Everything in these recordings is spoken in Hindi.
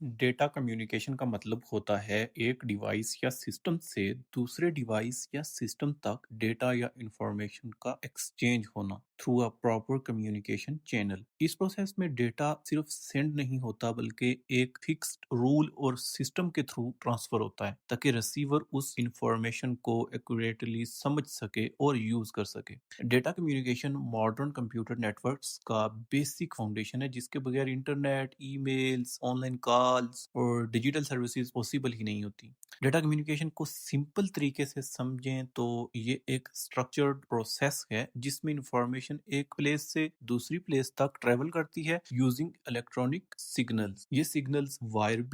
डेटा कम्युनिकेशन का मतलब होता है एक डिवाइस या सिस्टम से दूसरे डिवाइस या सिस्टम तक डेटा या इंफॉर्मेशन का एक्सचेंज होना through a proper communication channel. इस प्रोसेस में डेटा सिर्फ सेंड नहीं होता बल्कि एक फिक्स्ड रूल और सिस्टम के थ्रू ट्रांसफर होता है ताकि रिसीवर उस इंफॉर्मेशन को एक्यूरेटली समझ सके और यूज कर सके। Data communication modern computer networks का बेसिक फाउंडेशन है जिसके बगैर इंटरनेट, ईमेल्स, ऑनलाइन कॉल्स और डिजिटल सर्विसेज पॉसिबल ही नहीं होती। डेटा कम्युनिकेशन को सिंपल तरीके से समझें तो ये एक स्ट्रक्चर्ड प्रोसेस है जिसमें इंफॉर्मेशन एक प्लेस से दूसरी प्लेस तक ट्रेवल करती है यूजिंग इलेक्ट्रॉनिक सिग्नल्स। ये सिग्नल्स वायर्ड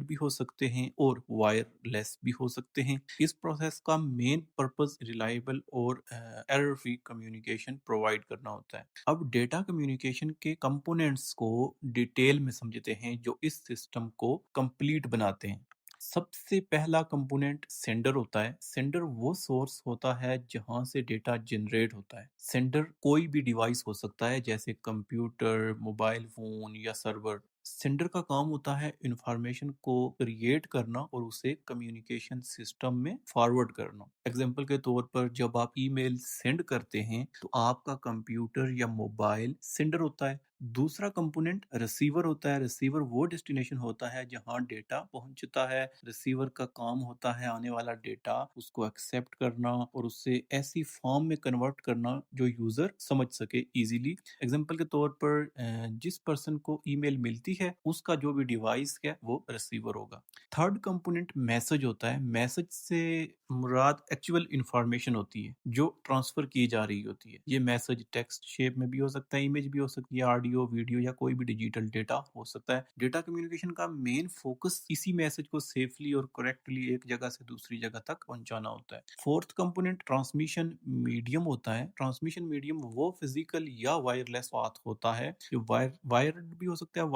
भी हो सकते हैं और वायरलेस भी हो सकते हैं। इस प्रोसेस का मेन पर्पस रिलायबल और एरर फ्री कम्युनिकेशन प्रोवाइड करना होता है। अब डेटा कम्युनिकेशन के कंपोनेंट्स को डिटेल में समझते हैं जो इस सिस्टम को कंप्लीट बनाते हैं। सबसे पहला कंपोनेंट सेंडर होता है। सेंडर वो सोर्स होता है जहां से डेटा जनरेट होता है। सेंडर कोई भी डिवाइस हो सकता है जैसे कंप्यूटर, मोबाइल फोन या सर्वर। सेंडर का काम होता है इंफॉर्मेशन को क्रिएट करना और उसे कम्युनिकेशन सिस्टम में फॉरवर्ड करना। एग्जाम्पल के तौर पर जब आप ईमेल सेंड करते हैं तो आपका कंप्यूटर या मोबाइल सेंडर होता है। दूसरा कंपोनेंट रिसीवर होता है। रिसीवर वो डेस्टिनेशन होता है जहां डेटा पहुंचता है। रिसीवर का काम होता है आने वाला डेटा उसको एक्सेप्ट करना और उससे ऐसी फॉर्म में कन्वर्ट करना जो यूजर समझ सके इजीली। एग्जाम्पल के तौर पर जिस पर्सन को ईमेल मिलती है उसका जो भी डिवाइस है वो रिसीवर होगा। थर्ड कंपोनेंट मैसेज होता है। मैसेज से मुराद एक्चुअल इंफॉर्मेशन होती है जो ट्रांसफर की जा रही होती है। ये मैसेज टेक्स्ट शेप में भी हो सकता है, इमेज भी हो सकती है, ऑडियो, वीडियो या कोई भी डिजिटल डेटा हो सकता है। डेटा कम्युनिकेशन का मेन फोकस इसी मैसेज को सेफली और करेक्टली एक जगह से दूसरी जगह तक पहुंचाना होता है। फोर्थ कंपोनेंट ट्रांसमिशन मीडियम होता है। ट्रांसमिशन मीडियम वो फिजिकल या वायरलेस पाथ होता है जो वायर्ड भी हो सकता है,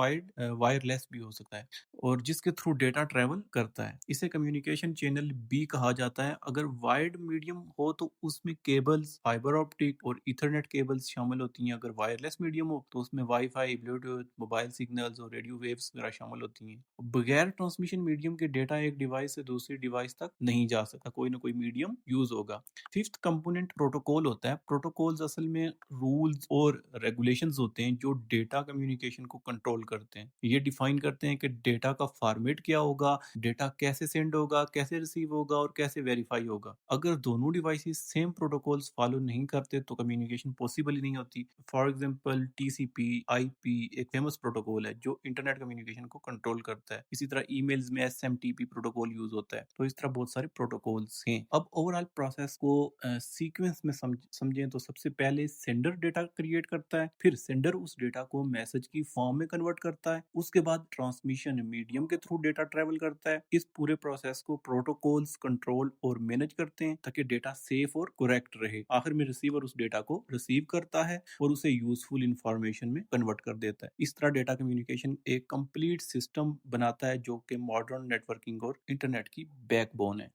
वायरलेस भी हो सकता है और जिसके थ्रू डेटा ट्रेवल करता है। इसे कम्युनिकेशन चैनल बी कहा जाता है। अगर वायर्ड मीडियम हो तो उसमें केबल्स, फाइबर ऑप्टिक और इथरनेट केबल्स शामिल होती हैं। अगर वायरलेस मीडियम हो तो उसमें वाईफाई, ब्लूटूथ, मोबाइल सिग्नल्स और रेडियो वेव्स वगैरह शामिल होती हैं। बगैर ट्रांसमिशन मीडियम के डेटा एक डिवाइस से दूसरी डिवाइस तक नहीं जा सकता, कोई ना कोई मीडियम यूज होगा। फिफ्थ कंपोनेंट प्रोटोकॉल होता है। प्रोटोकॉल्स असल में रूल्स और रेगुलेशंस होते हैं जो डेटा कम्युनिकेशन को कंट्रोल करते हैं। ये डिफाइन करते हैं कि डेटा का फॉर्मेट क्या होगा, डेटा कैसे सेंड होगा, कैसे रिसीव होगा और कैसे वेरीफाई होगा। अगर दोनों डिवाइसेस सेम प्रोटोकॉल्स फॉलो नहीं करते तो कम्युनिकेशन पॉसिबल ही नहीं होती। फॉर एग्जांपल टीसीपी, आईपी एक फेमस प्रोटोकॉल है जो इंटरनेट कम्युनिकेशन को कंट्रोल करता है। इसी तरह ईमेल्स में एसएमटीपी प्रोटोकॉल यूज होता है। तो इस तरह बहुत सारे प्रोटोकॉल्स हैं। अब ओवरऑल प्रोसेस को सीक्वेंस में समझें तो सबसे पहले सेंडर डेटा क्रिएट करता है, फिर सेंडर उस डेटा को मैसेज की फॉर्म में कन्वर्ट करता है, उसके बाद ट्रांसमिशन मीडियम के थ्रू डेटा ट्रेवल करता है। इस पूरे प्रोसेस को प्रोटोकॉल्स कंट्रोल और मैनेज करते हैं ताकि डेटा सेफ और करेक्ट रहे। आखिर में रिसीवर उस डेटा को रिसीव करता है और उसे यूजफुल इंफॉर्मेशन में कन्वर्ट कर देता है। इस तरह डेटा कम्युनिकेशन एक कंप्लीट सिस्टम बनाता है जो कि मॉडर्न नेटवर्किंग और इंटरनेट की बैकबोन है।